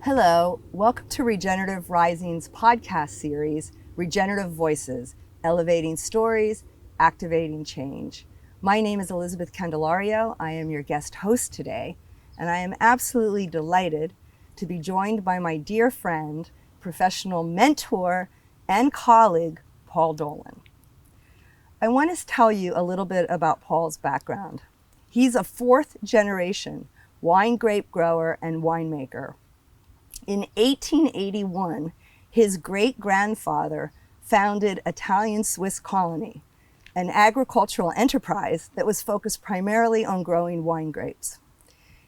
Hello, welcome to Regenerative Rising's podcast series, Regenerative Voices, Elevating Stories, Activating Change. My name is Elizabeth Candelario. I am your guest host today, and I am absolutely delighted to be joined by my dear friend, professional mentor, and colleague, Paul Dolan. I want to tell you a little bit about Paul's background. He's a fourth generation wine grape grower and winemaker. In 1881, his great-grandfather founded Italian-Swiss Colony, an agricultural enterprise that was focused primarily on growing wine grapes.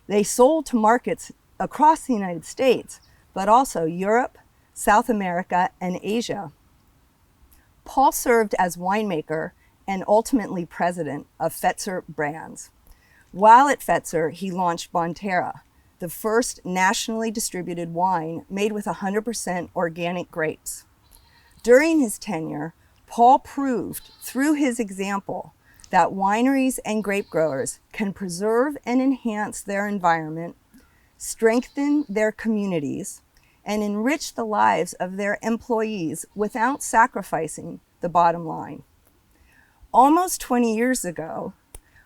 They sold to markets across the United States, but also Europe, South America, and Asia. Paul served as winemaker and ultimately president of Fetzer Brands. While at Fetzer, he launched Bonterra, the first nationally distributed wine made with 100% organic grapes. During his tenure, Paul proved through his example that wineries and grape growers can preserve and enhance their environment, strengthen their communities, and enrich the lives of their employees without sacrificing the bottom line. Almost 20 years ago,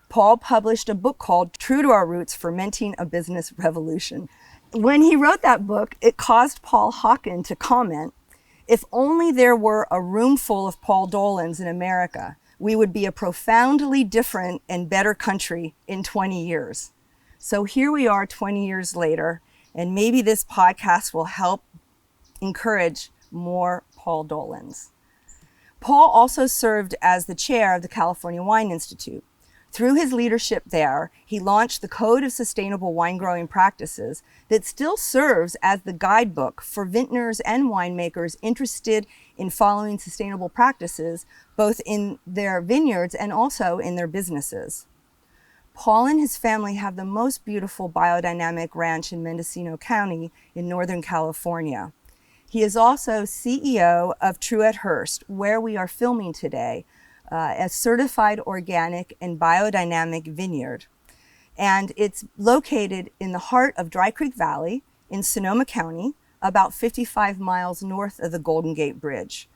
Paul published a book called True to Our Roots, Fermenting a Business Revolution. When he wrote that book, it caused Paul Hawken to comment, "If only there were a room full of Paul Dolans in America, we would be a profoundly different and better country in 20 years. So here we are 20 years later, and maybe this podcast will help encourage more Paul Dolans. Paul also served as the chair of the California Wine Institute. Through his leadership there, he launched the Code of Sustainable Wine Growing Practices that still serves as the guidebook for vintners and winemakers interested in following sustainable practices, both in their vineyards and also in their businesses. Paul and his family have the most beautiful biodynamic ranch in Mendocino County in Northern California. He is also CEO of Truett Hurst, where we are filming today, a certified organic and biodynamic vineyard. And it's located in the heart of Dry Creek Valley in Sonoma County, about 55 miles north of the Golden Gate Bridge.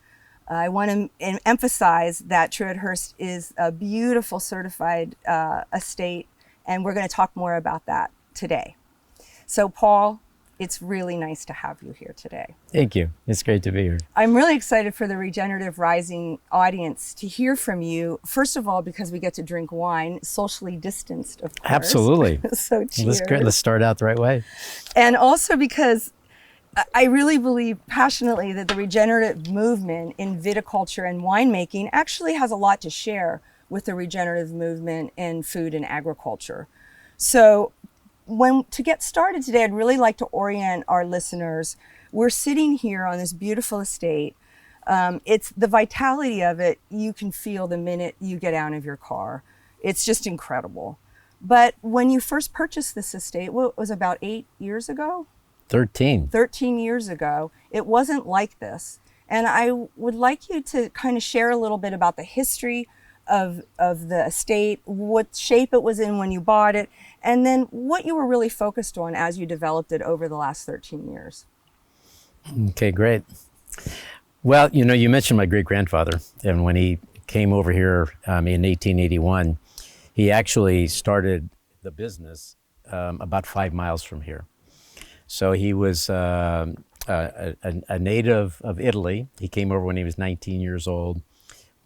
I want to emphasize that Truett Hurst is a beautiful certified estate, and we're going to talk more about that today. So Paul, it's really nice to have you here today. Thank you. It's great to be here. I'm really excited for the Regenerative Rising audience to hear from you. First of all, because we get to drink wine, socially distanced, of course. Absolutely. So cheers. Let's start out the right way. And also because I really believe passionately that the regenerative movement in viticulture and winemaking actually has a lot to share with the regenerative movement in food and agriculture. So to get started today, I'd really like to orient our listeners. We're sitting here on this beautiful estate. It's the vitality of it, you can feel the minute you get out of your car. It's just incredible. But when you first purchased this estate, it was about 8 years ago? 13 years ago, it wasn't like this. And I would like you to kind of share a little bit about the history of the estate, what shape it was in when you bought it, and then what you were really focused on as you developed it over the last 13 years. Okay, great. Well, you mentioned my great-grandfather, and when he came over here in 1881, he actually started the business about 5 miles from here. So he was a native of Italy. He came over when he was 19 years old,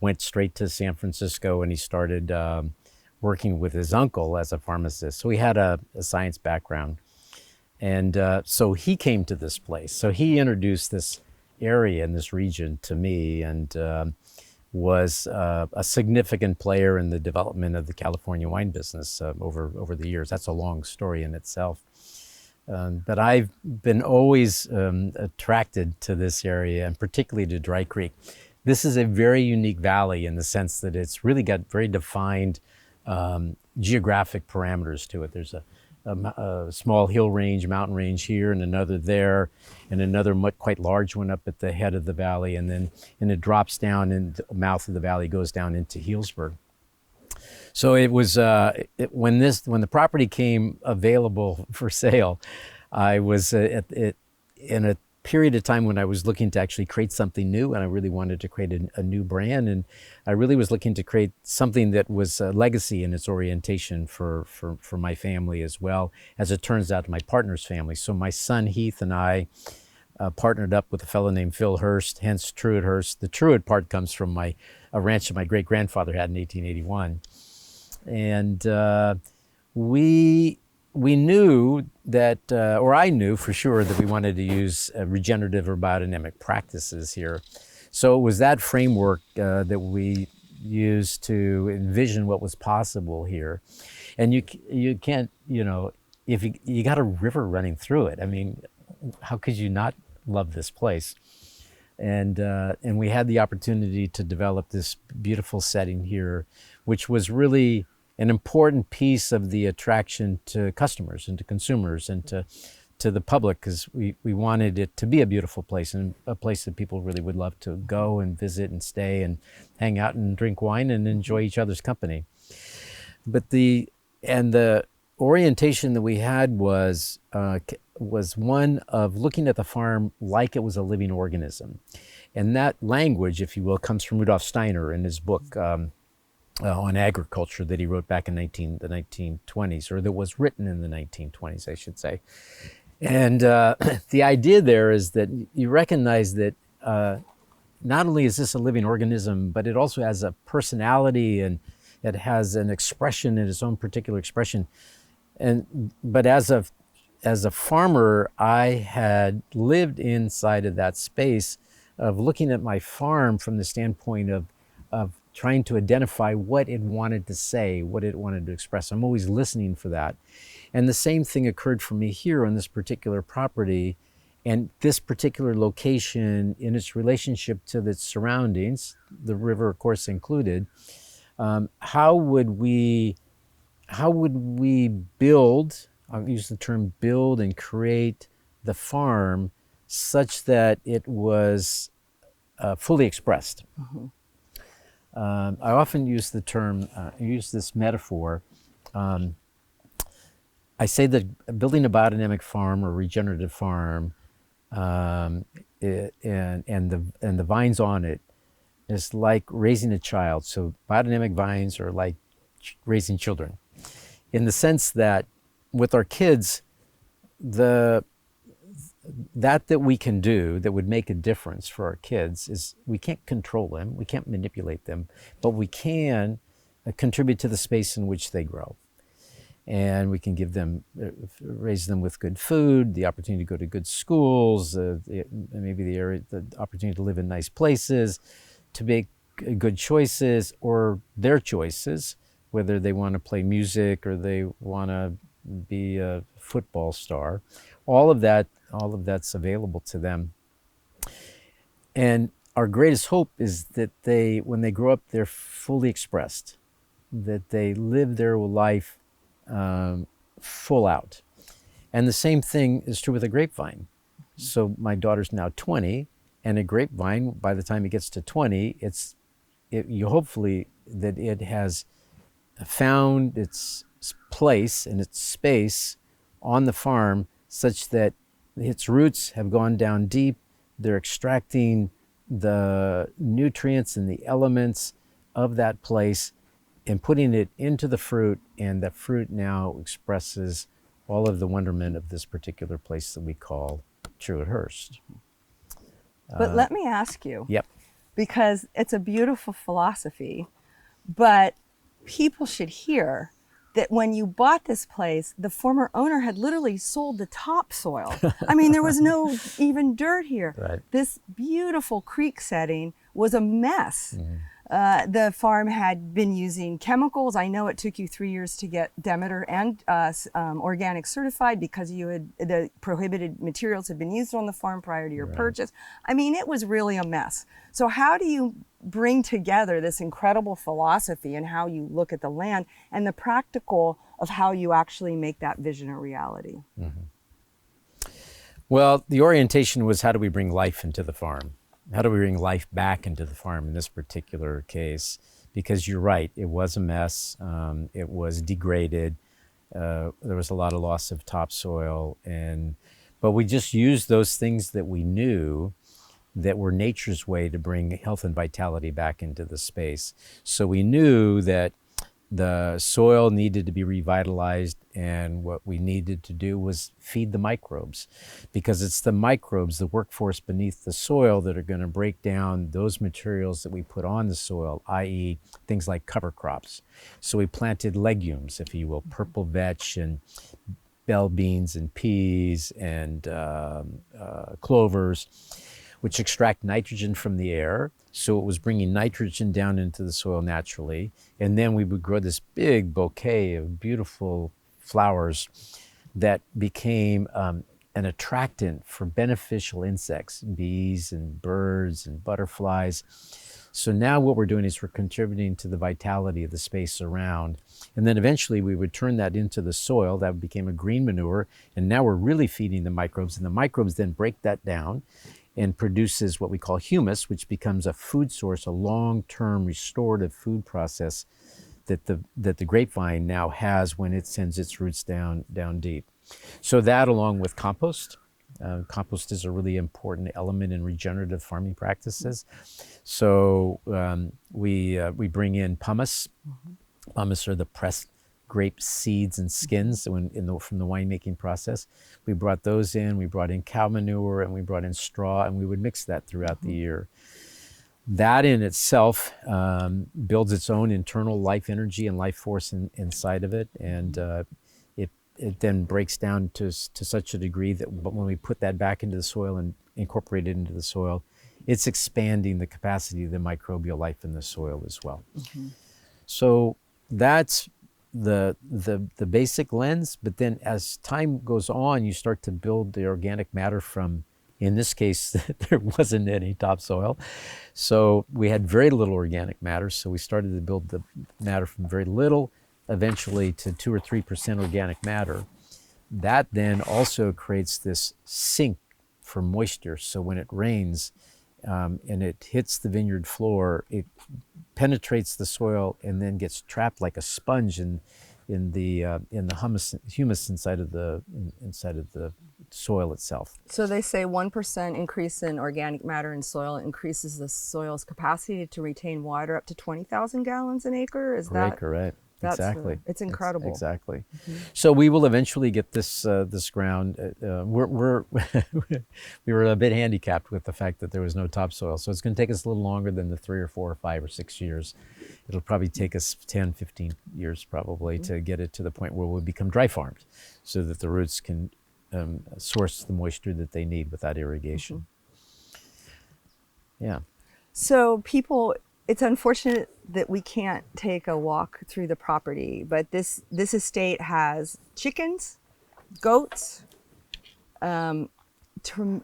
went straight to San Francisco, and he started working with his uncle as a pharmacist. So he had a science background. And so he came to this place. So he introduced this area in this region to me, and was a significant player in the development of the California wine business over the years. That's a long story in itself. But I've been always attracted to this area, and particularly to Dry Creek. This is a very unique valley in the sense that it's really got very defined geographic parameters to it. There's a small hill range, mountain range here, and another there, and another quite large one up at the head of the valley, and it drops down, and the mouth of the valley goes down into Healdsburg. So it was when the property came available for sale, I was in a period of time when I was looking to actually create something new, and I really wanted to create a new brand, and I really was looking to create something that was a legacy in its orientation for my family, as well as it turns out my partner's family. So my son Heath and I partnered up with a fellow named Phil Hurst, hence Truett Hurst. The Truett part comes from a ranch that my great-grandfather had in 1881. And we knew that, or I knew for sure that we wanted to use regenerative or biodynamic practices here. So it was that framework that we used to envision what was possible here. And you can't, if you got a river running through it, I mean, how could you not love this place? And we had the opportunity to develop this beautiful setting here, which was really an important piece of the attraction to customers and to consumers and to the public, because we wanted it to be a beautiful place and a place that people really would love to go and visit and stay and hang out and drink wine and enjoy each other's company. But the orientation that we had was one of looking at the farm like it was a living organism. And that language, if you will, comes from Rudolf Steiner in his book on agriculture that he wrote back in the 1920s, or that was written in the 1920s, I should say. And the idea there is that you recognize that not only is this a living organism, but it also has a personality and it has an expression, in its own particular expression. But as a farmer, I had lived inside of that space of looking at my farm from the standpoint of trying to identify what it wanted to say, what it wanted to express. I'm always listening for that. And the same thing occurred for me here on this particular property and this particular location in its relationship to the surroundings, the river, of course, included. How would we build, I'll use the term build and create the farm such that it was fully expressed? Mm-hmm. I often use the term, use this metaphor. I say that building a biodynamic farm or regenerative farm and the vines on it is like raising a child. So biodynamic vines are like raising children, in the sense that with our kids, that we can do that would make a difference for our kids is we can't control them, we can't manipulate them, but we can contribute to the space in which they grow. And we can give them, raise them with good food, the opportunity to go to good schools, maybe the opportunity to live in nice places, to make good choices, or their choices, whether they want to play music or they want to be a football star. All of that's available to them. And our greatest hope is that when they grow up, they're fully expressed, that they live their life full out. And the same thing is true with a grapevine. So my daughter's now 20, and a grapevine, by the time it gets to 20, you hopefully that it has found its place and its space on the farm such that its roots have gone down deep. They're extracting the nutrients and the elements of that place and putting it into the fruit, and the fruit now expresses all of the wonderment of this particular place that we call Truett Hurst. But let me ask you, Yep. because it's a beautiful philosophy, but people should hear that when you bought this place, the former owner had literally sold the topsoil. I mean, there was no even dirt here. Right. This beautiful creek setting was a mess. Mm. The farm had been using chemicals. I know it took you 3 years to get Demeter and organic certified because the prohibited materials had been used on the farm prior to your purchase. I mean, it was really a mess. So how do you bring together this incredible philosophy and how you look at the land and the practical of how you actually make that vision a reality? Mm-hmm. Well, the orientation was, how do we bring life into the farm? How do we bring life back into the farm in this particular case? Because you're right, it was a mess. It was degraded. There was a lot of loss of topsoil, and But we just used those things that we knew that were nature's way to bring health and vitality back into the space. So we knew that the soil needed to be revitalized, and what we needed to do was feed the microbes, because it's the microbes, the workforce beneath the soil, that are going to break down those materials that we put on the soil, i.e. things like cover crops. So we planted legumes, if you will, purple vetch and bell beans and peas and clovers, which extract nitrogen from the air. So it was bringing nitrogen down into the soil naturally. And then we would grow this big bouquet of beautiful flowers that became an attractant for beneficial insects, bees and birds and butterflies. So now what we're doing is we're contributing to the vitality of the space around. And then eventually we would turn that into the soil. That became a green manure. And now we're really feeding the microbes. And the microbes then break that down and produces what we call humus, which becomes a food source, a long-term restorative food process that the grapevine now has when it sends its roots down deep. So that, along with compost. Compost is a really important element in regenerative farming practices. So we bring in pumice. Pumice are the pressed grape seeds and skins from the winemaking process. We brought those in. We brought in cow manure, and we brought in straw, and we would mix that throughout the year. That in itself builds its own internal life energy and life force inside of it, and it then breaks down to such a degree that when we put that back into the soil and incorporate it into the soil, it's expanding the capacity of the microbial life in the soil as well. So that's the basic lens, but then as time goes on, you start to build the organic matter from, in this case, there wasn't any topsoil. So we had very little organic matter, so we started to build the matter from very little, eventually to 2 or 3% organic matter. That then also creates this sink for moisture. So when it rains and it hits the vineyard floor, it penetrates the soil and then gets trapped like a sponge in the humus inside of the soil itself. So they say 1% increase in organic matter in soil increases the soil's capacity to retain water up to 20,000 gallons an acre. Is that? Acre, right? Exactly. It's incredible. Exactly. So we will eventually get this ground. We were a bit handicapped with the fact that there was no topsoil. So it's going to take us a little longer than the 3 or 4 or 5 or 6 years. It'll probably take us 10, 15 years probably to get it to the point where we'll become dry farmed, so that the roots can source the moisture that they need without irrigation. Yeah. So it's unfortunate that we can't take a walk through the property, but this estate has chickens, goats, a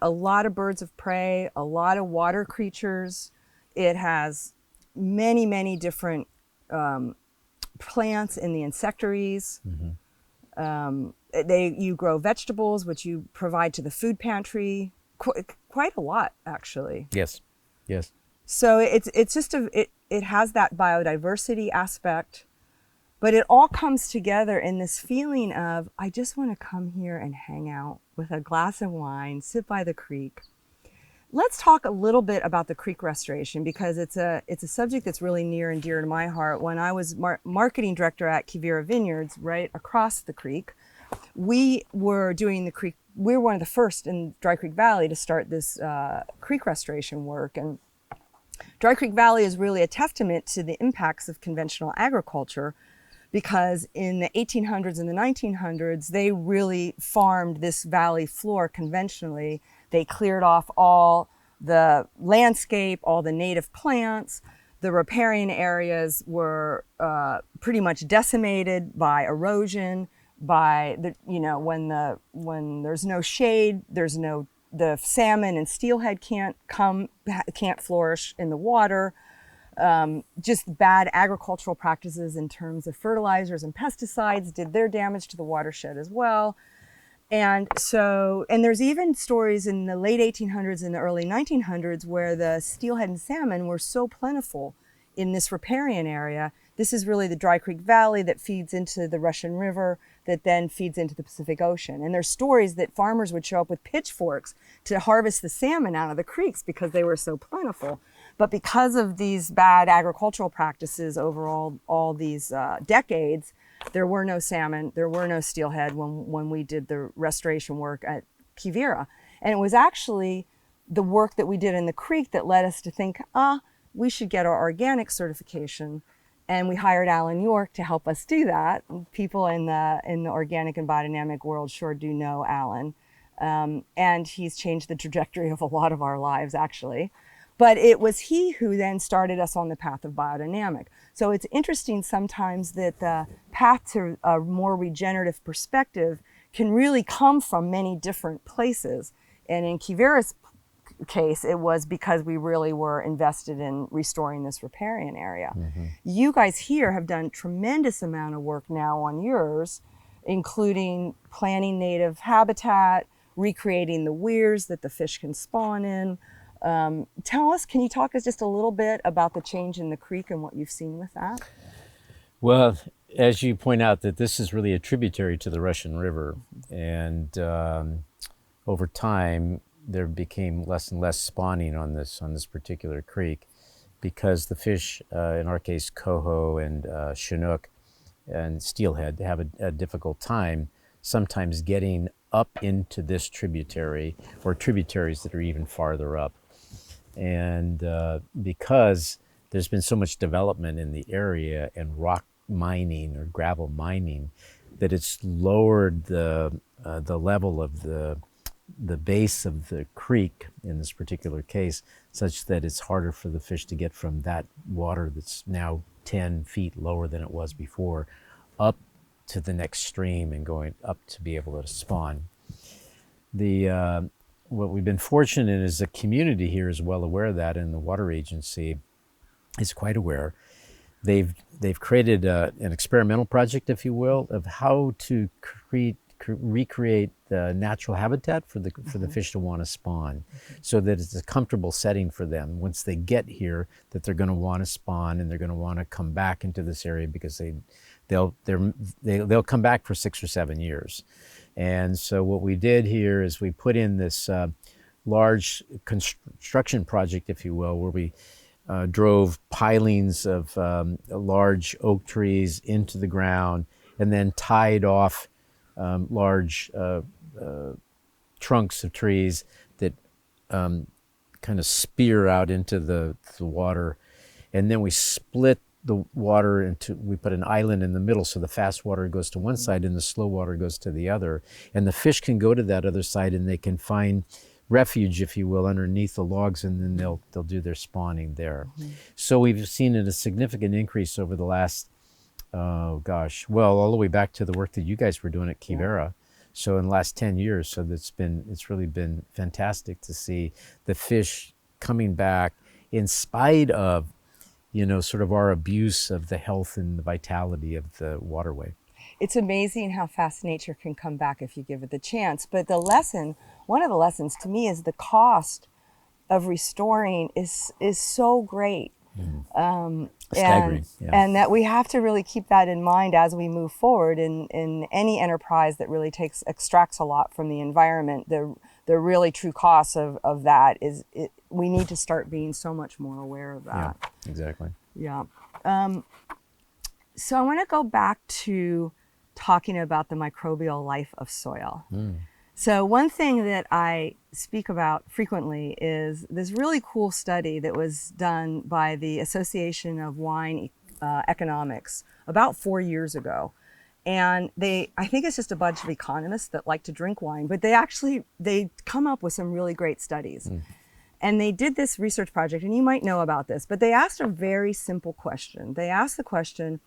lot of birds of prey, a lot of water creatures. It has many, many different plants in the insectaries. You grow vegetables, which you provide to the food pantry. Quite a lot, actually. Yes. So it's just it has that biodiversity aspect, but it all comes together in this feeling of, I just want to come here and hang out with a glass of wine, sit by the creek. Let's talk a little bit about the creek restoration, because it's a subject that's really near and dear to my heart. When I was marketing director at Quivira Vineyards, right across the creek, we were doing the creek. We were one of the first in Dry Creek Valley to start this creek restoration work. And Dry Creek Valley is really a testament to the impacts of conventional agriculture, because in the 1800s and the 1900s, they really farmed this valley floor conventionally. They cleared off all the landscape, all the native plants. The riparian areas were pretty much decimated by erosion, by when there's no shade, the salmon and steelhead can't flourish in the water. Just bad agricultural practices in terms of fertilizers and pesticides did their damage to the watershed as well. And there's even stories in the late 1800s and the early 1900s where the steelhead and salmon were so plentiful in this riparian area. This is really the Dry Creek Valley that feeds into the Russian River that then feeds into the Pacific Ocean. And there's stories that farmers would show up with pitchforks to harvest the salmon out of the creeks because they were so plentiful. But because of these bad agricultural practices over all these decades, there were no salmon, there were no steelhead when we did the restoration work at Quivira. And it was actually the work that we did in the creek that led us to think, we should get our organic certification. And we hired Alan York to help us do that. People in the organic and biodynamic world sure do know Alan. And he's changed the trajectory of a lot of our lives, actually. But it was he who then started us on the path of biodynamic. So it's interesting sometimes that the path to a more regenerative perspective can really come from many different places. And in Quivira's case, it was because we really were invested in restoring this riparian area. Mm-hmm. You guys here have done tremendous amount of work now on yours, including planting native habitat, recreating the weirs that the fish can spawn in. Can you talk us just a little bit about the change in the creek and what you've seen with that? Well, as you point out, that this is really a tributary to the Russian River, and over time there became less and less spawning on this particular creek, because the fish, in our case coho and chinook and steelhead, have a difficult time sometimes getting up into this tributary, or tributaries that are even farther up. And because there's been so much development in the area and rock mining or gravel mining, that it's lowered the level of the base of the creek in this particular case, such that it's harder for the fish to get from that water that's now 10 feet lower than it was before up to the next stream and going up to be able to spawn. What we've been fortunate in is the community here is well aware of that, and the water agency is quite aware. They've created an experimental project, if you will, of how to recreate the natural habitat for the fish to want to spawn, so that it's a comfortable setting for them once they get here, that they're going to want to spawn and they're going to want to come back into this area, because they'll come back for 6 or 7 years. And so what we did here is we put in this large construction project, if you will, where we drove pilings of large oak trees into the ground, and then tied off large trunks of trees that kind of spear out into the water. And then we split the water we put an island in the middle, so the fast water goes to one side and the slow water goes to the other. And the fish can go to that other side and they can find refuge, if you will, underneath the logs, and then they'll do their spawning there. Mm-hmm. So we've seen a significant increase over the last, all the way back to the work that you guys were doing at Quivira. Yeah. So in the last 10 years, so it's really been fantastic to see the fish coming back in spite of, sort of our abuse of the health and the vitality of the waterway. It's amazing how fast nature can come back if you give it the chance. But one of the lessons to me is the cost of restoring is so great. Mm. Staggering. And that we have to really keep that in mind as we move forward in any enterprise that really extracts a lot from the environment. The really true cost of that is we need to start being so much more aware of that. Yeah, exactly. Yeah. So I want to go back to talking about the microbial life of soil. Mm. So one thing that I speak about frequently is this really cool study that was done by the Association of Wine Economics about 4 years ago. And I think it's just a bunch of economists that like to drink wine, but they come up with some really great studies. Mm. And they did this research project, and you might know about this, but they asked a very simple question. They asked the question,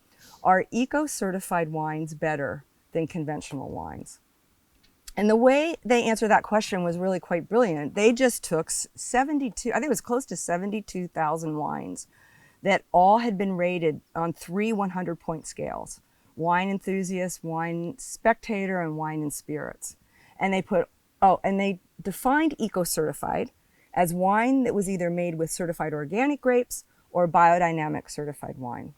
are eco-certified wines better than conventional wines? And the way they answered that question was really quite brilliant. They just took 72, I think it was close to 72,000 wines that all had been rated on 3 100-point scales: wine enthusiast, wine spectator, and wine and spirits. And they defined eco-certified as wine that was either made with certified organic grapes or biodynamic certified wine.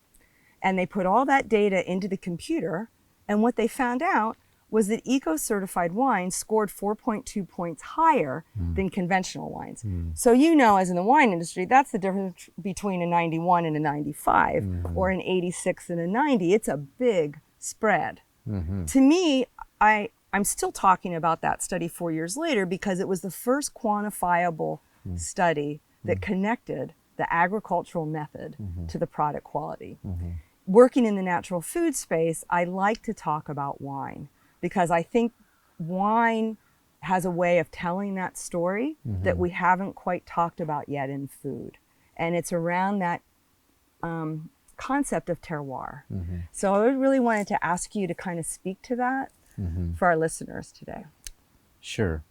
And they put all that data into the computer, And what they found out was that eco-certified wines scored 4.2 points higher than conventional wines. So you know, as in the wine industry, that's the difference between a 91 and a 95, or an 86 and a 90. It's a big spread. To me, I'm still talking about that study 4 years later because it was the first quantifiable study that connected the agricultural method to the product quality. Working in the natural food space, I like to talk about wine because I think wine has a way of telling that story that we haven't quite talked about yet in food. And it's around that concept of terroir. So I really wanted to ask you to kind of speak to that for our listeners today. Sure.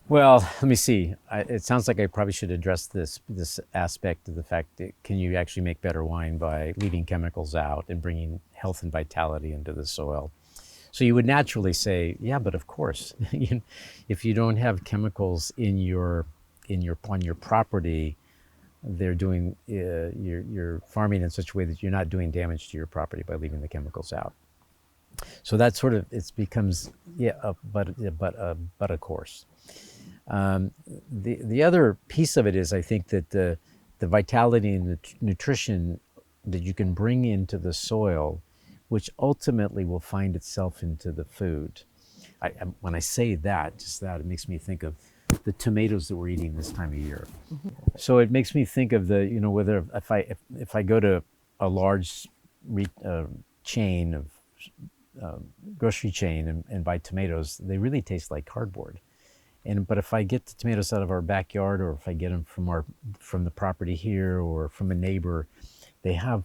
Well, let me see. It sounds like I probably should address this aspect of the fact that can you actually make better wine by leaving chemicals out and bringing health and vitality into the soil. So you would naturally say, yeah, but of course, if you don't have chemicals on your property, they're doing you're farming in such a way that you're not doing damage to your property by leaving the chemicals out. So that sort of it becomes but of course. The other piece of it is I think that the vitality and the nutrition that you can bring into the soil, which ultimately will find itself into the food. When I say that, just that, it makes me think of the tomatoes that we're eating this time of year. So it makes me think of the, whether if I go to a large chain of grocery chain and buy tomatoes, they really taste like cardboard. But if I get the tomatoes out of our backyard, or if I get them from the property here or from a neighbor, they have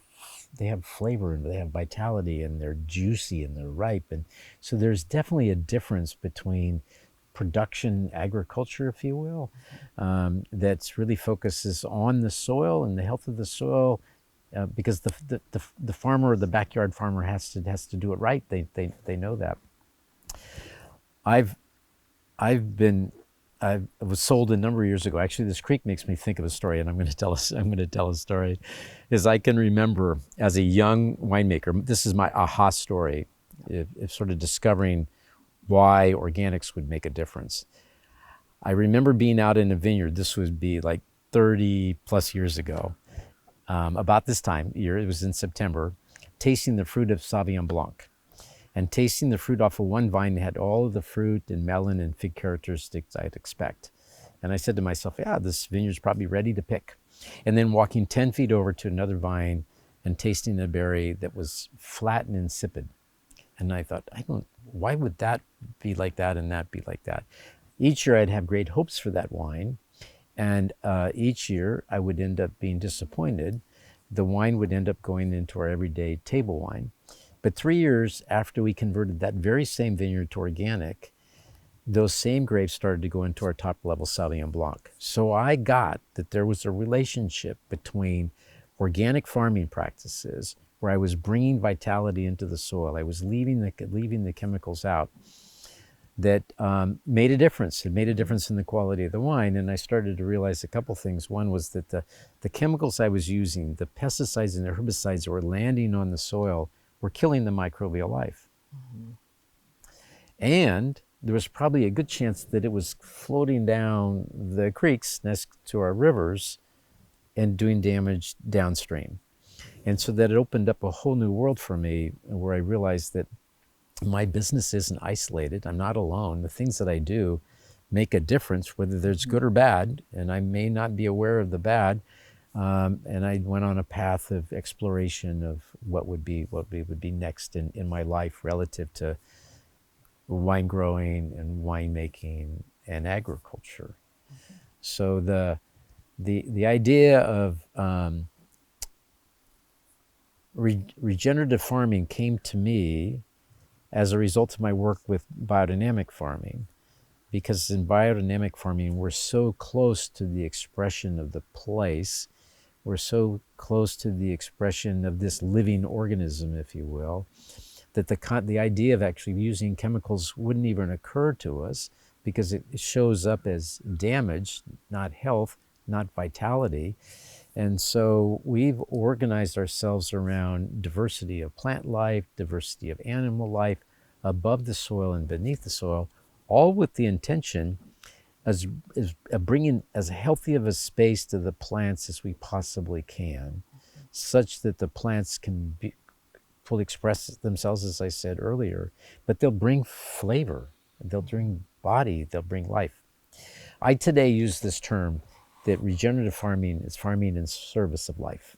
flavor and they have vitality and they're juicy and they're ripe. And so there's definitely a difference between production agriculture, if you will, that's really focuses on the soil and the health of the soil, because the farmer, the backyard farmer, has to do it right. They know that. I was sold a number of years ago. Actually, this creek makes me think of a story, and I'm going to tell a story. Is I can remember as a young winemaker, this is my aha story, if sort of discovering why organics would make a difference. I remember being out in a vineyard. This would be like 30 plus years ago. About this time year, it was in September, tasting the fruit of Sauvignon Blanc. And tasting the fruit off of one vine that had all of the fruit and melon and fig characteristics I'd expect. And I said to myself, yeah, this vineyard's probably ready to pick. And then walking 10 feet over to another vine and tasting a berry that was flat and insipid. And I thought, why would that be like that and that be like that? Each year I'd have great hopes for that wine. And each year I would end up being disappointed. The wine would end up going into our everyday table wine. But 3 years after we converted that very same vineyard to organic, those same grapes started to go into our top level Sauvignon Blanc. So I got that there was a relationship between organic farming practices, where I was bringing vitality into the soil, I was leaving the chemicals out, that made a difference. It made a difference in the quality of the wine. And I started to realize a couple things. One was that the chemicals I was using, the pesticides and the herbicides that were landing on the soil, were killing the microbial life. And there was probably a good chance that it was floating down the creeks next to our rivers and doing damage downstream. And so that it opened up a whole new world for me, where I realized that my business isn't isolated. I'm not alone. The things that I do make a difference, whether there's good or bad, and I may not be aware of the bad. And I went on a path of exploration of what would be next in my life relative to wine growing and winemaking and agriculture. So the idea of regenerative farming came to me as a result of my work with biodynamic farming, because in biodynamic farming we're so close to the expression of the place. We're so close to the expression of this living organism, if you will, that the idea of actually using chemicals wouldn't even occur to us, because it shows up as damage, not health, not vitality. And so we've organized ourselves around diversity of plant life, diversity of animal life, above the soil and beneath the soil, all with the intention as bringing as healthy of a space to the plants as we possibly can, such that the plants can fully express themselves, as I said earlier, but they'll bring flavor, they'll bring body, they'll bring life. I today use this term that regenerative farming is farming in service of life.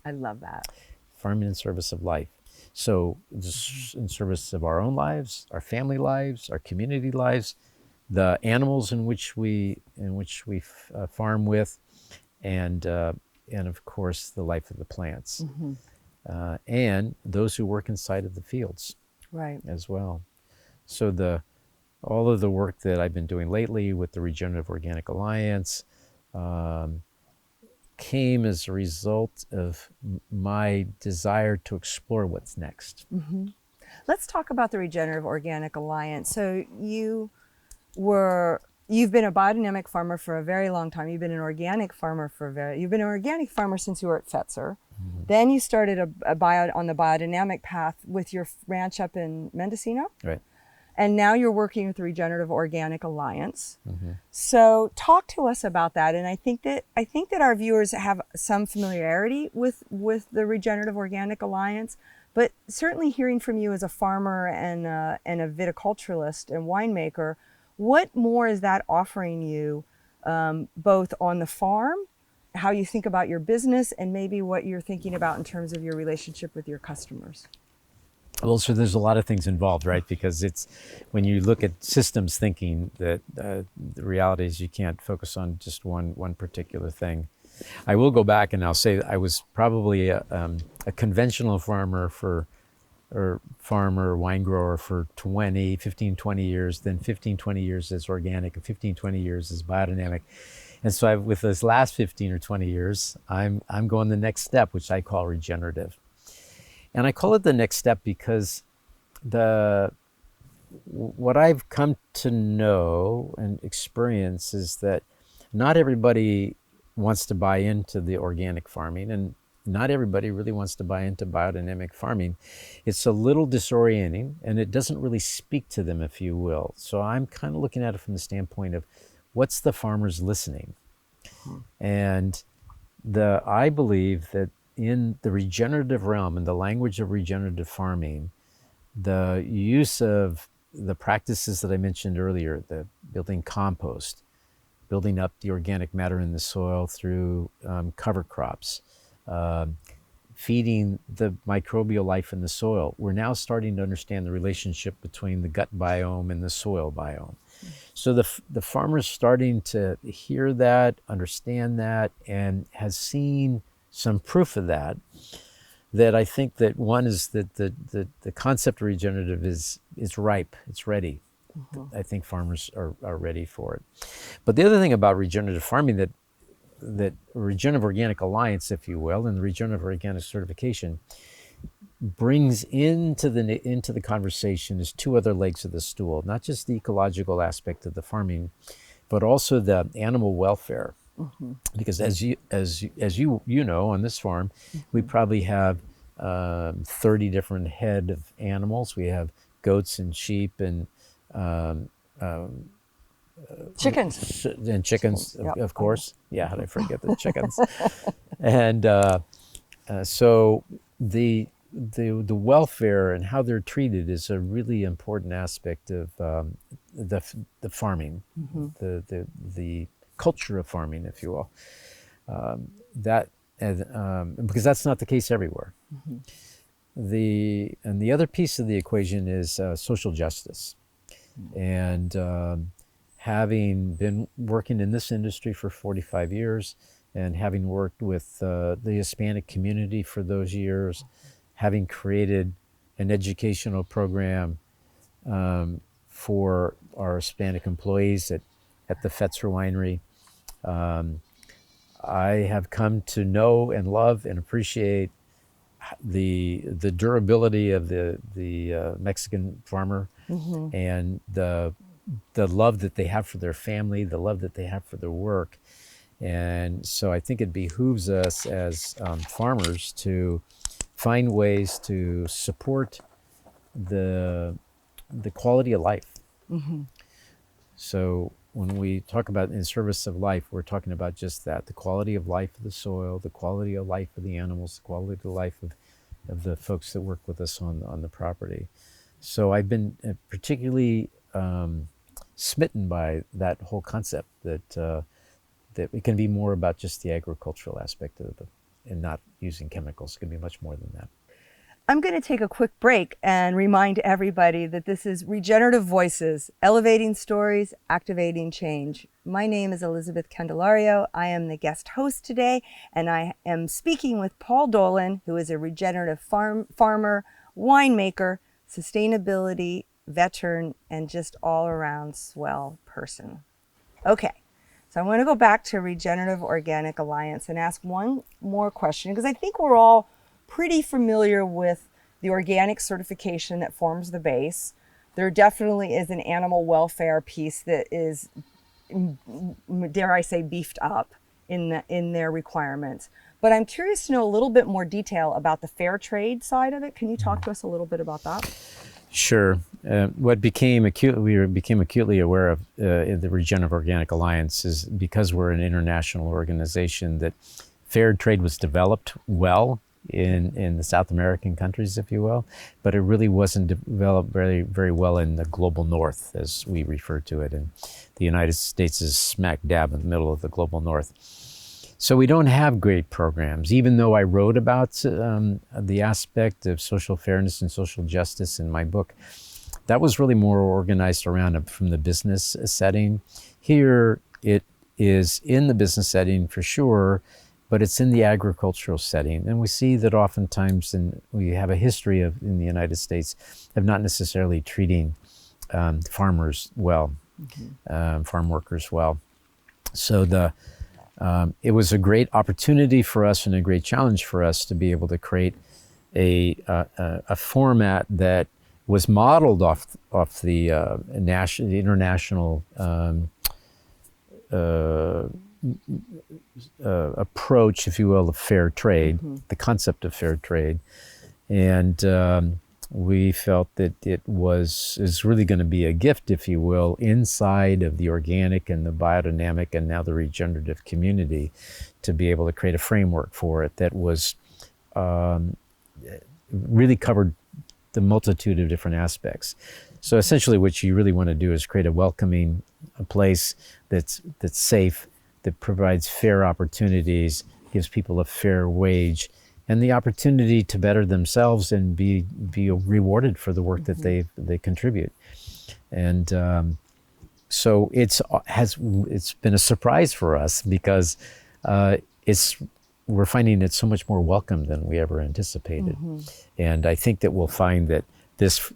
I love that. Farming in service of life. So in service of our own lives, our family lives, our community lives, the animals in which we farm with, and of course the life of the plants, and those who work inside of the fields, right, as well. So all of the work that I've been doing lately with the Regenerative Organic Alliance came as a result of my desire to explore what's next. Let's talk about the Regenerative Organic Alliance. So you've been a biodynamic farmer for a very long time. You've been an organic farmer you've been an organic farmer since you were at Fetzer. Then you started on the biodynamic path with your ranch up in Mendocino. Right. And now you're working with the Regenerative Organic Alliance. So talk to us about that. And I think that our viewers have some familiarity with the Regenerative Organic Alliance, but certainly hearing from you as a farmer and a viticulturalist and winemaker, what more is that offering you, both on the farm, how you think about your business, and maybe what you're thinking about in terms of your relationship with your customers? Well, so there's a lot of things involved, right? Because it's when you look at systems thinking that the reality is you can't focus on just one particular thing. I will go back and I'll say I was probably a conventional farmer wine grower for 15, 20 years, then 15, 20 years as organic, and 15, 20 years as biodynamic. And so with this last 15 or 20 years, I'm going the next step, which I call regenerative. And I call it the next step because what I've come to know and experience is that not everybody wants to buy into the organic farming, and not everybody really wants to buy into biodynamic farming. It's a little disorienting, and it doesn't really speak to them, if you will. So I'm kind of looking at it from the standpoint of what's the farmers listening? And I believe that in the regenerative realm, in the language of regenerative farming, the use of the practices that I mentioned earlier, the building compost, building up the organic matter in the soil through cover crops, feeding the microbial life in the soil. We're now starting to understand the relationship between the gut biome and the soil biome. So the farmer's starting to hear that, understand that, and has seen some proof of that I think that one is that the concept of regenerative is ripe, it's ready. I think farmers are ready for it. But the other thing about regenerative farming that Regenerative Organic Alliance, if you will, and the Regenerative Organic Certification brings into the conversation is two other legs of the stool, not just the ecological aspect of the farming, but also the animal welfare. Because as you know, on this farm, we probably have 30 different head of animals. We have goats and sheep and Chickens. And chickens, Yep. of course. Yeah, how did I forget the chickens? And so the welfare and how they're treated is a really important aspect of the farming, the culture of farming, if you will. Because that's not the case everywhere. The other piece of the equation is social justice, and having been working in this industry for 45 years, and having worked with the Hispanic community for those years, having created an educational program for our Hispanic employees at the Fetzer Winery. I have come to know and love and appreciate the durability of the Mexican farmer, and the love that they have for their family, the love that they have for their work, And so I think it behooves us as farmers to find ways to support the quality of life. So when we talk about in service of life, we're talking about just that, the quality of life of the soil, the quality of life of the animals, the quality of life of the folks that work with us on the property. So I've been particularly smitten by that whole concept that it can be more about just the agricultural aspect of it and not using chemicals. It can be much more than that. I'm going to take a quick break and remind everybody that this is Regenerative Voices, elevating stories, activating change. My name is Elizabeth Candelario. I am the guest host today, and I am speaking with Paul Dolan, who is a regenerative farmer, winemaker, sustainability veteran, and just all around swell person. Okay. So I want to go back to Regenerative Organic Alliance and ask one more question, because I think we're all pretty familiar with the organic certification that forms the base. There definitely is an animal welfare piece that is, dare I say, beefed up in their requirements. But I'm curious to know a little bit more detail about the fair trade side of it. Can you talk to us a little bit about that? Sure. What we became acutely aware of in the Regenerative Organic Alliance is because we're an international organization that fair trade was developed well in the South American countries, if you will, but it really wasn't developed very, very well in the global north, as we refer to it. And the United States is smack dab in the middle of the global north. So we don't have great programs, even though I wrote about the aspect of social fairness and social justice in my book. That was really more organized around from the business setting. Here it is in the business setting for sure, but it's in the agricultural setting. And we see that oftentimes, we have a history in the United States of not necessarily treating farmers well, farm workers well. So it was a great opportunity for us and a great challenge for us to be able to create a format that was modeled off the international approach, if you will, of fair trade, the concept of fair trade. And we felt that is really going to be a gift, if you will, inside of the organic and the biodynamic and now the regenerative community, to be able to create a framework for it that was really covered the multitude of different aspects. So essentially what you really want to do is create a welcoming place that's safe, that provides fair opportunities, gives people a fair wage, and the opportunity to better themselves and be rewarded for the work that they contribute. And so it's been a surprise for us because we're finding it so much more welcome than we ever anticipated. And I think that we'll find that these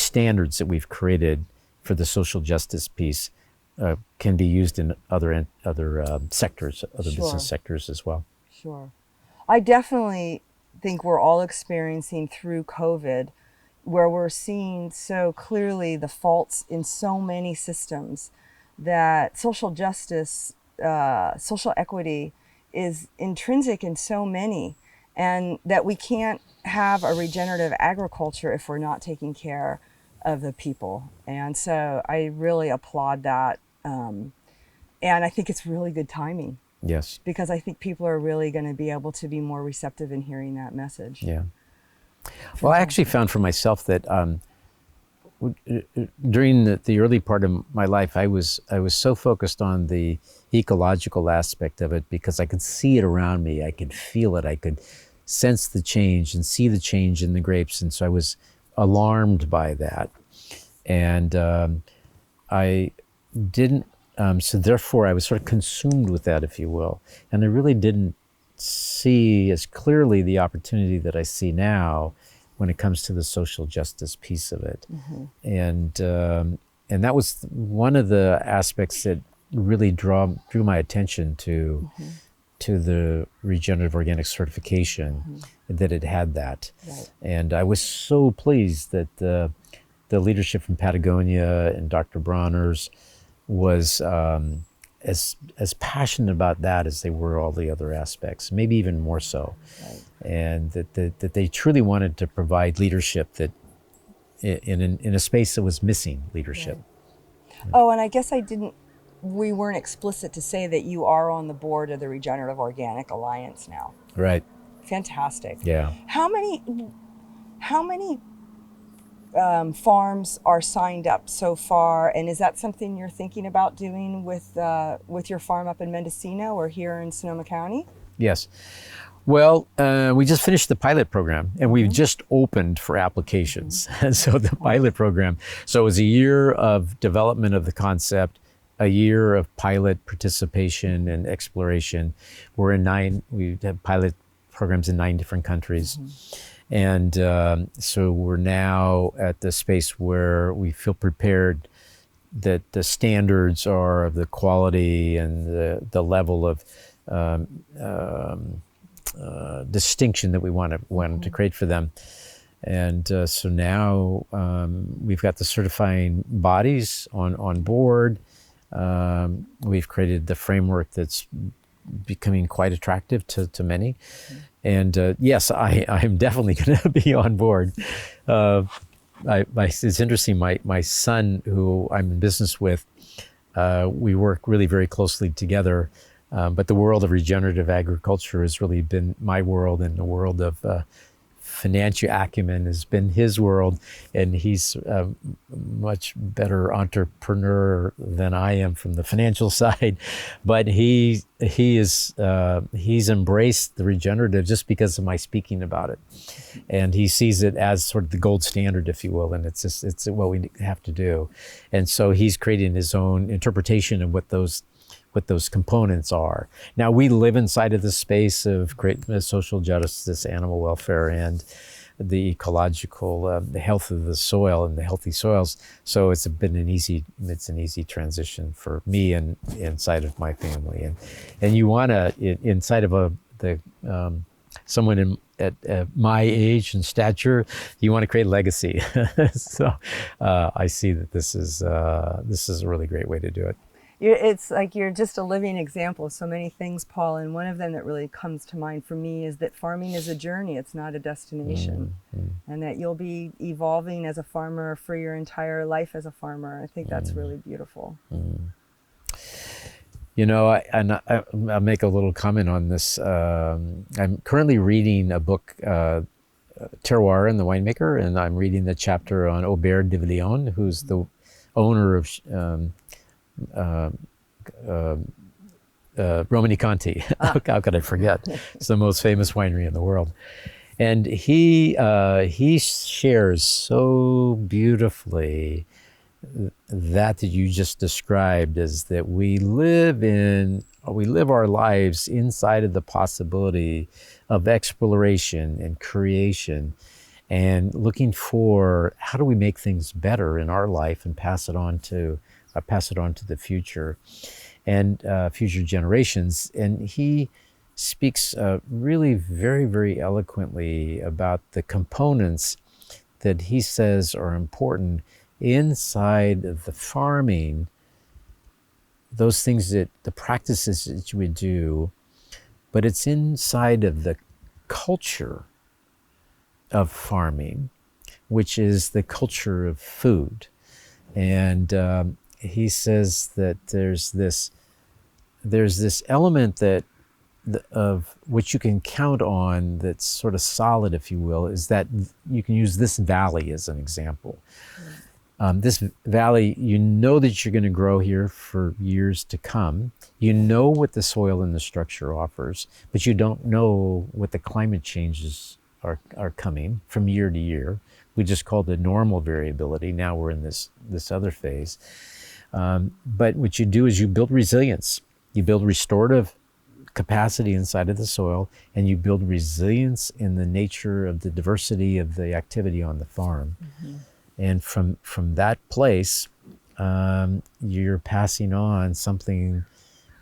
standards that we've created for the social justice piece can be used in other sectors, other business sectors as well. Sure. I definitely think we're all experiencing through COVID, where we're seeing so clearly the faults in so many systems, that social justice, social equity is intrinsic in so many, and that we can't have a regenerative agriculture if we're not taking care of the people. And so I really applaud that. And I think it's really good timing. Yes. Because I think people are really going to be able to be more receptive in hearing that message. Yeah. Well, I actually found for myself that during the early part of my life, I was so focused on the ecological aspect of it because I could see it around me. I could feel it. I could sense the change and see the change in the grapes. And so I was alarmed by that. And I didn't, so therefore I was sort of consumed with that, if you will. And I really didn't see as clearly the opportunity that I see now when it comes to the social justice piece of it. And that was one of the aspects that really drew my attention to the regenerative organic certification, that it had that. Right. And I was so pleased that the leadership from Patagonia and Dr. Bronner's was as passionate about that as they were all the other aspects, maybe even more so. Right. And that they truly wanted to provide leadership that in a space that was missing leadership. Right. Oh, and I guess we weren't explicit to say that you are on the board of the Regenerative Organic Alliance now. Right. Fantastic. Yeah. How many farms are signed up so far, and is that something you're thinking about doing with your farm up in Mendocino or here in Sonoma County? Yes. Well, we just finished the pilot program, and we've just opened for applications. And so the pilot program, so it was a year of development of the concept, a year of pilot participation and exploration. We have pilot programs in 9 different countries. And so we're now at the space where we feel prepared that the standards are of the quality and the level of distinction that we want to create for them. And so now we've got the certifying bodies on board. We've created the framework that's becoming quite attractive to many. And yes, I'm definitely going to be on board. It's interesting, my son, who I'm in business with, we work really very closely together. But the world of regenerative agriculture has really been my world, and the world of financial acumen has been his world. And he's a much better entrepreneur than I am from the financial side. But he's embraced the regenerative just because of my speaking about it. And he sees it as sort of the gold standard, if you will, and it's what we have to do. And so he's creating his own interpretation of what those components are. Now, we live inside of the space of great social justice, animal welfare, and the ecological, the health of the soil and the healthy soils. So it's an easy transition for me and inside of my family. And you want to, inside of someone at my age and stature, you want to create legacy. So I see that this is a really great way to do it. It's like you're just a living example of so many things, Paul, and one of them that really comes to mind for me is that farming is a journey, it's not a destination, and that you'll be evolving as a farmer for your entire life as a farmer. I think that's really beautiful. You know, I'll make a little comment on this. I'm currently reading a book, Terroir and the Winemaker, and I'm reading the chapter on Aubert de Villion, who's the owner of Romani Conti. How could I forget? It's the most famous winery in the world. And he shares so beautifully that you just described, is that we live our lives inside of the possibility of exploration and creation, and looking for how do we make things better in our life and pass it on to the future and future generations. And he speaks really very, very eloquently about the components that he says are important inside of the farming, those things the practices that you would do, but it's inside of the culture of farming, which is the culture of food. And he says that there's this element of which you can count on, that's sort of solid, if you will, is that you can use this valley as an example. This valley, you know that you're going to grow here for years to come. You know what the soil and the structure offers, but you don't know what the climate changes are coming from year to year. We just called it normal variability. Now we're in this other phase. But what you do is you build resilience. You build restorative capacity inside of the soil, and you build resilience in the nature of the diversity of the activity on the farm. And from that place, you're passing on something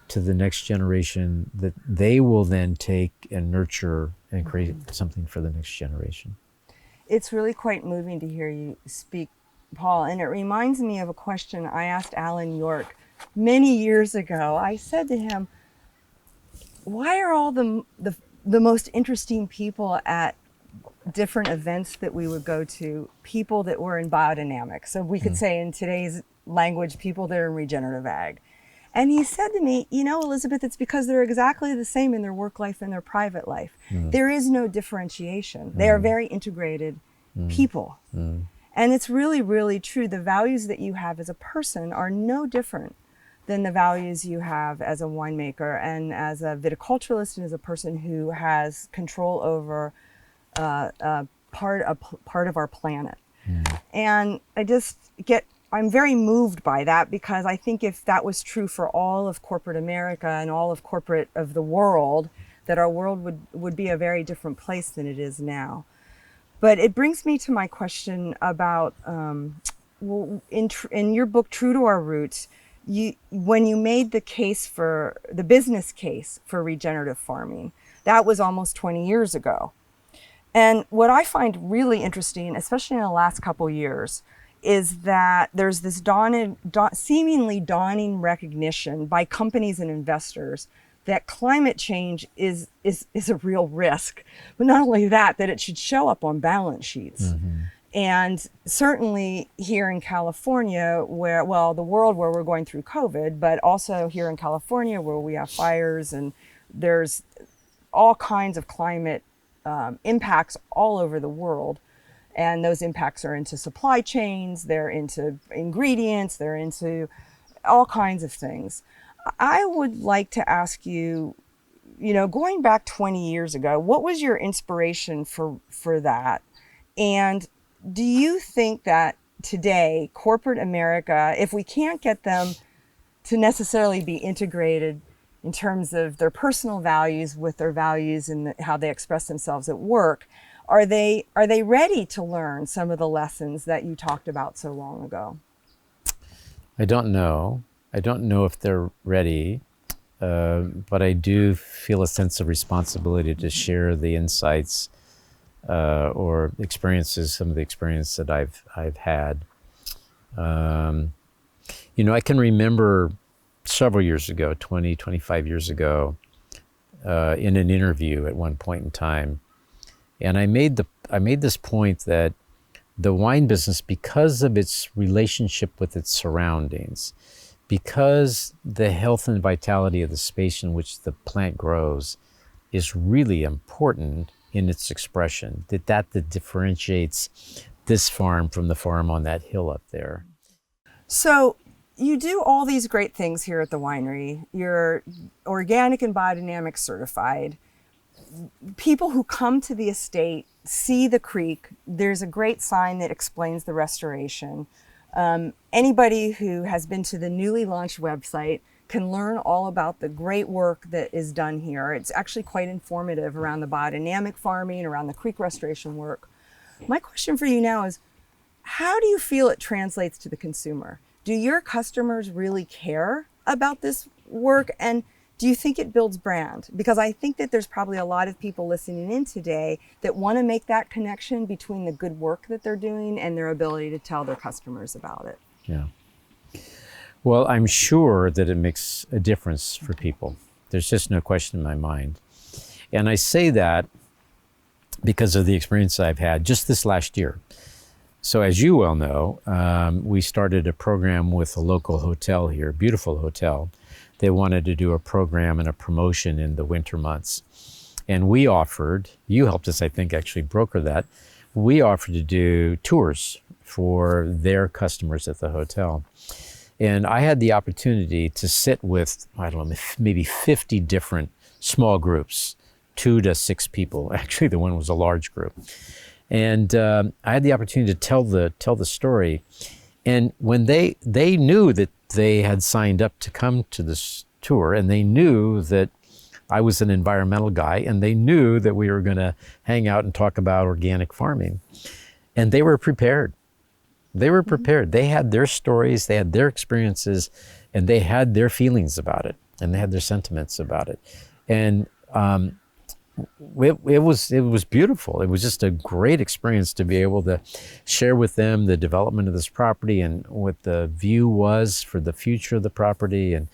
to the next generation that they will then take and nurture and create something for the next generation. It's really quite moving to hear you speak, Paul, and it reminds me of a question I asked Alan York many years ago, I said to him, why are all the most interesting people at different events that we would go to people that were in biodynamics? So we could say in today's language, people that are in regenerative ag. And he said to me, you know, Elizabeth, it's because they're exactly the same in their work life and their private life. There is no differentiation. They are very integrated people. And it's really, really true. The values that you have as a person are no different than the values you have as a winemaker and as a viticulturalist and as a person who has control over part of our planet. And I'm very moved by that, because I think if that was true for all of corporate America and all of corporate of the world, that our world would be a very different place than it is now. But it brings me to my question about, in your book, True to Our Roots, when you made the business case for regenerative farming, that was almost 20 years ago. And what I find really interesting, especially in the last couple years, is that there's this seemingly dawning recognition by companies and investors that climate change is a real risk. But not only that it should show up on balance sheets. And certainly here in California, the world where we're going through COVID, but also here in California where we have fires and there's all kinds of climate impacts all over the world. And those impacts are into supply chains, they're into ingredients, they're into all kinds of things. I would like to ask you, going back 20 years ago, what was your inspiration for that? And do you think that today, corporate America, if we can't get them to necessarily be integrated in terms of their personal values with their values and how they express themselves at work, are they ready to learn some of the lessons that you talked about so long ago? I don't know. I don't know if they're ready, but I do feel a sense of responsibility to share the insights or experiences, some of the experience that I've had. I can remember several years ago, 20, 25 years ago, in an interview at one point in time, and I made this point that the wine business, because of its relationship with its surroundings, because the health and vitality of the space in which the plant grows is really important in its expression, that differentiates this farm from the farm on that hill up there. So you do all these great things here at the winery. You're organic and biodynamic certified. People who come to the estate see the creek. There's a great sign that explains the restoration. Anybody who has been to the newly launched website can learn all about the great work that is done here. It's actually quite informative around the biodynamic farming, around the creek restoration work. My question for you now is, how do you feel it translates to the consumer? Do your customers really care about this work? And do you think it builds brand? Because I think that there's probably a lot of people listening in today that want to make that connection between the good work that they're doing and their ability to tell their customers about it. Yeah. Well, I'm sure that it makes a difference for people. There's just no question in my mind. And I say that because of the experience I've had just this last year. So as you well know, we started a program with a local hotel here, beautiful hotel. They wanted to do a program and a promotion in the winter months. And we offered, you helped us, I think, actually broker that. We offered to do tours for their customers at the hotel. And I had the opportunity to sit with, I don't know, maybe 50 different small groups, 2 to 6 people. Actually, the one was a large group. And I had the opportunity to tell the story. And when they knew that they had signed up to come to this tour, and they knew that I was an environmental guy, and they knew that we were going to hang out and talk about organic farming. And they were prepared. They were prepared. They had their stories, they had their experiences, and they had their feelings about it, and they had their sentiments about it. And it was beautiful. It was just a great experience to be able to share with them the development of this property and what the view was for the future of the property, and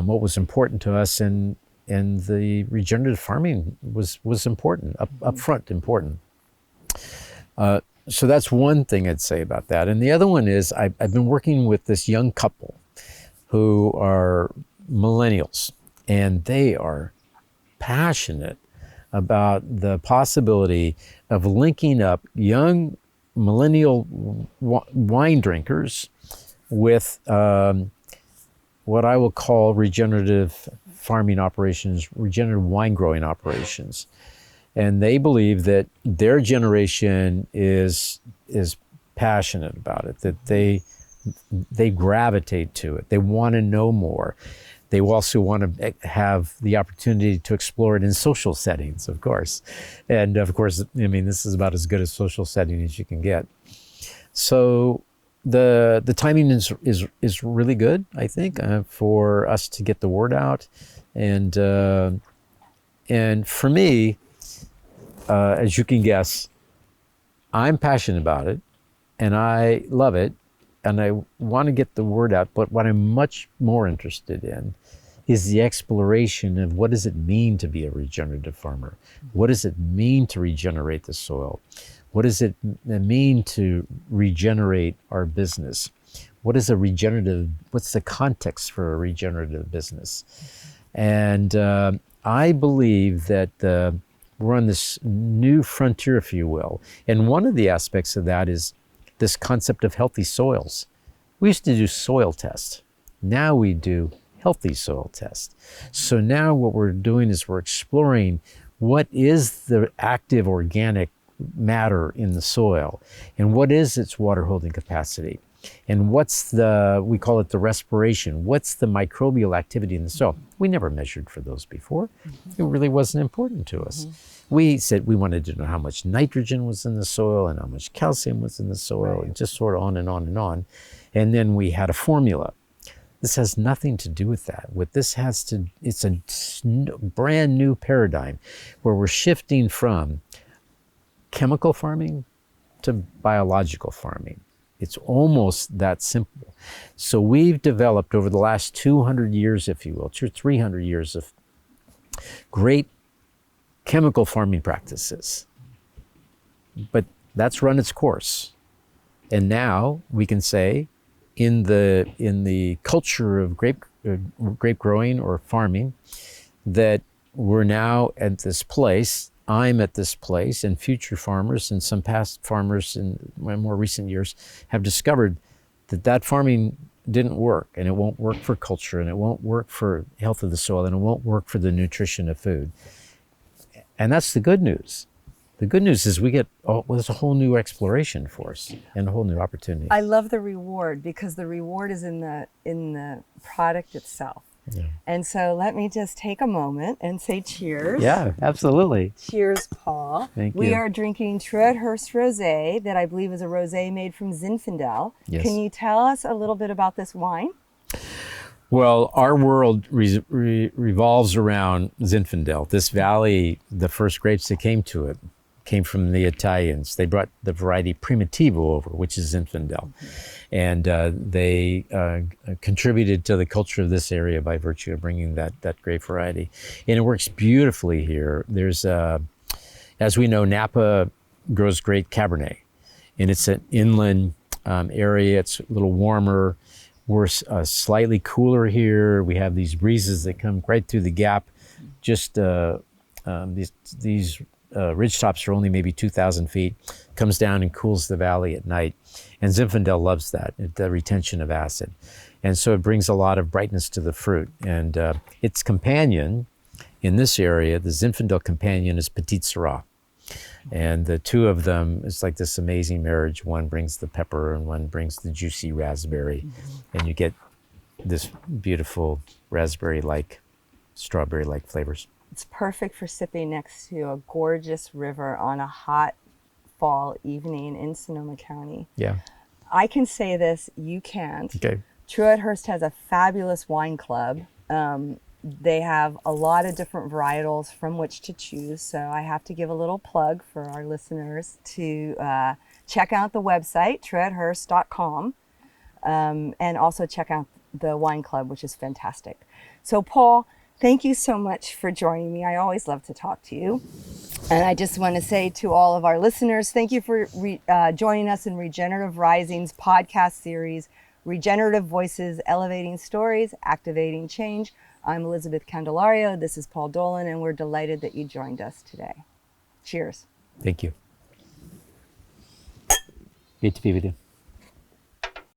what was important to us. And the regenerative farming was important, upfront important. So that's one thing I'd say about that. And the other one is I've been working with this young couple who are millennials, and they are passionate about the possibility of linking up young millennial wine drinkers with what I will call regenerative farming operations, regenerative wine growing operations. And they believe that their generation is passionate about it, that they gravitate to it. They want to know more. They also want to have the opportunity to explore it in social settings, of course. And of course, I mean, this is about as good a social setting as you can get. So the timing is really good, I think, for us to get the word out. And for me, as you can guess, I'm passionate about it, and I love it, and I want to get the word out. But what I'm much more interested in is the exploration of what does it mean to be a regenerative farmer? What does it mean to regenerate the soil? What does it mean to regenerate our business? What is a regenerative, what's the context for a regenerative business? And I believe that we're on this new frontier, if you will. And one of the aspects of that is this concept of healthy soils. We used to do soil tests. Now we do healthy soil tests. So now what we're doing is we're exploring what is the active organic matter in the soil, and what is its water holding capacity, and what's we call it the respiration, what's the microbial activity in the soil. We never measured for those before. It really wasn't important to us. We said we wanted to know how much nitrogen was in the soil and how much calcium was in the soil, and just sort of on and on and on. And then we had a formula. This has nothing to do with that. What this has to, it's a brand new paradigm where we're shifting from chemical farming to biological farming. It's almost that simple. So we've developed over the last 200 years, if you will, 300 years of great chemical farming practices. But that's run its course. And now we can say in the culture of grape growing or farming that we're now at this place, I'm at this place, and future farmers and some past farmers in more recent years have discovered that farming didn't work, and it won't work for culture, and it won't work for health of the soil, and it won't work for the nutrition of food. And that's the good news. The good news is there's a whole new exploration for us and a whole new opportunity. I love the reward, because the reward is in the product itself. Yeah. And so let me just take a moment and say cheers. Yeah, absolutely. Cheers, Paul. Thank you. We are drinking Truett Hurst Rosé that I believe is a rosé made from Zinfandel. Yes. Can you tell us a little bit about this wine? Well, our world revolves around Zinfandel. This valley, the first grapes that came to it came from the Italians. They brought the variety Primitivo over, which is Zinfandel. And they contributed to the culture of this area by virtue of bringing that grape variety. And it works beautifully here. There's, as we know, Napa grows great Cabernet. And it's an inland area. It's a little warmer. We're slightly cooler here. We have these breezes that come right through the gap. Just these ridge tops are only maybe 2,000 feet, comes down and cools the valley at night. And Zinfandel loves that, the retention of acid. And so it brings a lot of brightness to the fruit. And its companion in this area, the Zinfandel companion, is Petite Syrah. And the two of them is like this amazing marriage. One brings the pepper and one brings the juicy raspberry. And you get this beautiful raspberry-like, strawberry-like flavors. It's perfect for sipping next to a gorgeous river on a hot fall evening in Sonoma County. Yeah. I can say this, you can't. Okay. Truett Hurst has a fabulous wine club. They have a lot of different varietals from which to choose. So I have to give a little plug for our listeners to check out the website, truetthurst.com, and also check out the wine club, which is fantastic. So Paul, thank you so much for joining me. I always love to talk to you. And I just want to say to all of our listeners, thank you for joining us in Regenerative Rising's podcast series, Regenerative Voices, Elevating Stories, Activating Change. I'm Elizabeth Candelario. This is Paul Dolan, and we're delighted that you joined us today. Cheers. Thank you. Great to be with you.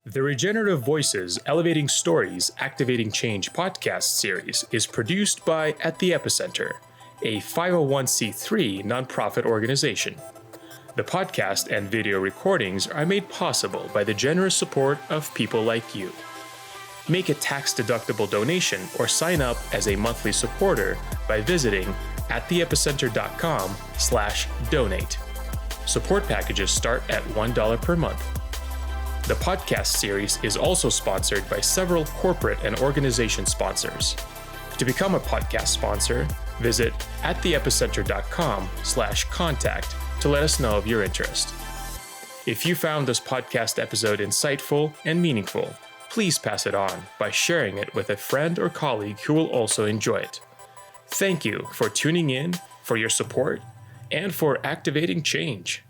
The Regenerative Voices, Elevating Stories, Activating Change podcast series is produced by At the Epicenter, a 501c3 nonprofit organization. The podcast and video recordings are made possible by the generous support of people like you. Make a tax-deductible donation or sign up as a monthly supporter by visiting attheepicenter.com/donate. Support packages start at $1 per month. The podcast series is also sponsored by several corporate and organization sponsors. To become a podcast sponsor, visit attheepicenter.com/contact to let us know of your interest. If you found this podcast episode insightful and meaningful, please pass it on by sharing it with a friend or colleague who will also enjoy it. Thank you for tuning in, for your support, and for activating change.